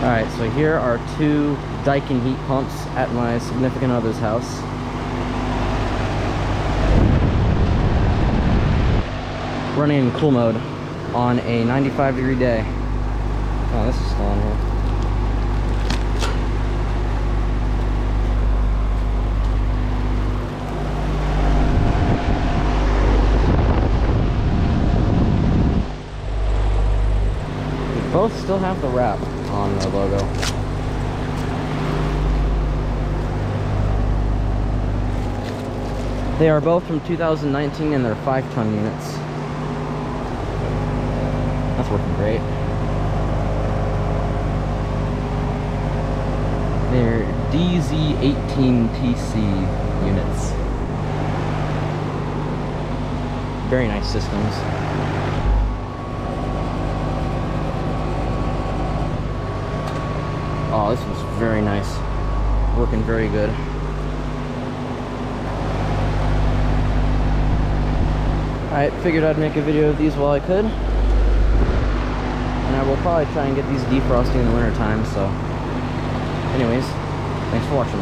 Alright, so here are two Daikin heat pumps at my significant other's house. Running in cool mode on a 95-degree day. Oh, this is still on here. They both still have the wrap on the logo. They are both from 2019 and they're 5-ton units. That's working great. They're DZ18 TC units. Very nice systems. Oh, this was very nice. Working very good. Alright, figured I'd make a video of these while I could. And I will probably try and get these defrosting in the winter time, so anyways, thanks for watching.